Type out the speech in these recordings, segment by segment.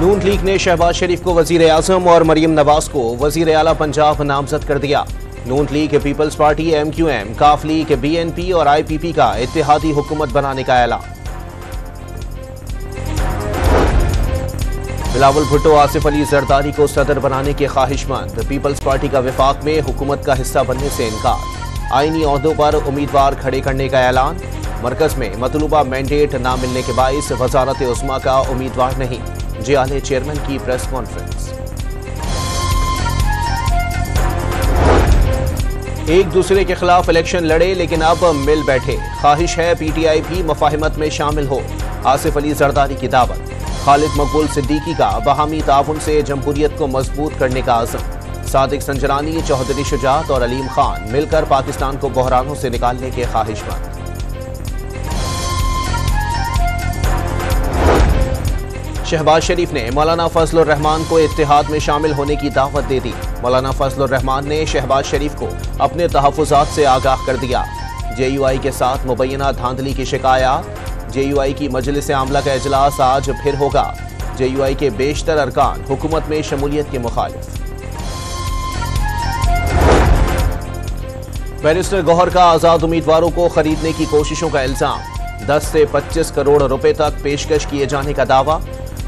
नून league ने शहबाज शरीफ को वजीर आजम और मरीम नवाज को वजीर आला पंजाब नामजद कर दिया। नून लीग, पीपल्स पार्टी, MQM, काफ लीग, BNP और IPP का इत्तेहादी हुकूमत बनाने का ऐलान। बिलावल भुट्टो आसिफ अली जरदारी को सदर बनाने के ख्वाहिशमंद। पीपल्स पार्टी का वफाक में हुकूमत का हिस्सा बनने से इनकार। आईनी ओहदों पर उम्मीदवार खड़े करने का ऐलान। मरकज में मतलूबा मैंडेट न मिलने के बाइस वजारत उस्मा का उम्मीदवार नहीं। जियाले चेयरमैन की प्रेस कॉन्फ्रेंस। एक दूसरे के खिलाफ इलेक्शन लड़े लेकिन अब मिल बैठे। ख्वाहिश है PTI भी मुफाहिमत में शामिल हो। आसिफ अली जरदारी की दावत। खालिद मकबूल सिद्दीकी का बाहमी ताउन से जमहूरियत को मजबूत करने का आज़म। सादिक संजरानी, चौधरी शुजात और अलीम खान मिलकर पाकिस्तान को बहरानों से निकालने के ख्वाहिशमंद। शहबाज शरीफ ने मौलाना फजलुर रहमान को इत्तेहाद में शामिल होने की दावत दे दी। मौलाना फजलुर रहमान ने शहबाज शरीफ को अपने तहफ़्फ़ुज़ात से आगाह कर दिया। JUI के साथ मुबैना धांधली की शिकायत। JUI की मजलिस आमला का इजलास आज फिर होगा। JUI के बेशतर अरकान हुकूमत में शमूलियत के मुखालिफ। बैरिस्टर गौहर का आज़ाद उम्मीदवारों को खरीदने की कोशिशों का इल्जाम। 10 से 25 करोड़ रुपए तक पेशकश किए जाने का दावा।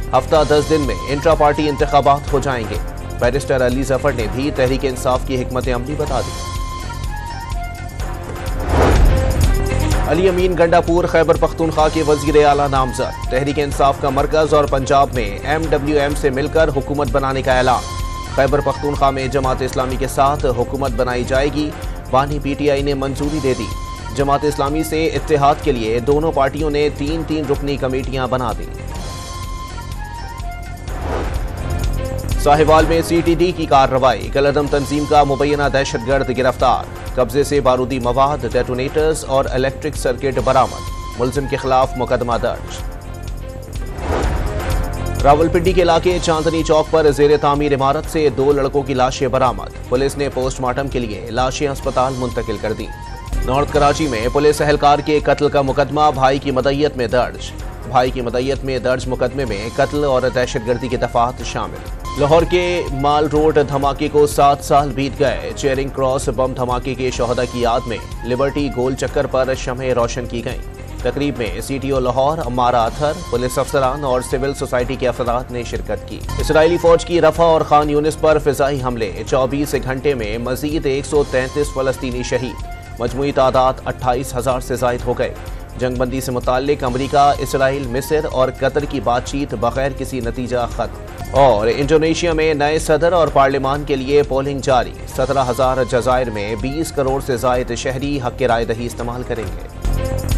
हफ्ता 10 दिन में इंट्रा पार्टी इंतखाबात हो जाएंगे। बैरिस्टर अली जफर ने भी तहरीक इंसाफ की हिकमत अमली बता दी। अली अमीन गंडापुर खैबर पख्तूनख्वा के वजीर आला नामजद। तहरीक इंसाफ का मरकज और पंजाब में MWM से मिलकर हुकूमत बनाने का ऐलान। खैबर पख्तूनख्वा में जमात इस्लामी के साथ हुकूमत बनाई जाएगी। बानी PTI ने मंजूरी दे दी। जमात इस्लामी से इत्तेहाद के लिए दोनों पार्टियों ने 3-3 रुकनी कमेटियां बना दी। साहिवाल में CTD की कार्रवाई। कलअदम तंजीम का मुबैना दहशतगर्द गिरफ्तार। कब्जे से बारूदी मवाद, डेटोनेटर्स और इलेक्ट्रिक सर्किट बरामद। मुलजिम के खिलाफ मुकदमा दर्ज। रावलपिंडी के इलाके चांदनी चौक पर जेर तामीर इमारत से 2 लड़कों की लाशें बरामद। पुलिस ने पोस्टमार्टम के लिए लाशें अस्पताल मुंतकिल कर दी। नॉर्थ कराची में पुलिस एहलकार के कत्ल का मुकदमा भाई की मदय्यत में दर्ज। भाई की मदय्यत में दर्ज मुकदमे में कत्ल और दहशतगर्दी के दफात शामिल। लाहौर के माल रोड धमाके को 7 साल बीत गए। चेयरिंग क्रॉस बम धमाके के शोहदा की याद में लिबर्टी गोल चक्कर पर शमएं रोशन की गईं। तकरीब में CTO लाहौर अम्मारा अथर, पुलिस अफसरान और सिविल सोसाइटी के अफराद ने शिरकत की। इसराइली फौज की रफा और खान यूनिस पर फिजाई हमले। 24 घंटे में मजीद 133 फलस्तीनी शहीद। मजमूई तादाद 28,000 से जायद हो गए। जंगबंदी से मुताल्लिक अमरीका, इसराइल, मिस्र और कतर की बातचीत बगैर किसी नतीजा खत्म। और इंडोनेशिया में नए सदर और पार्लियामान के लिए पोलिंग जारी। 17,000 जजायर में 20 करोड़ से जायद शहरी हक राय दही इस्तेमाल करेंगे।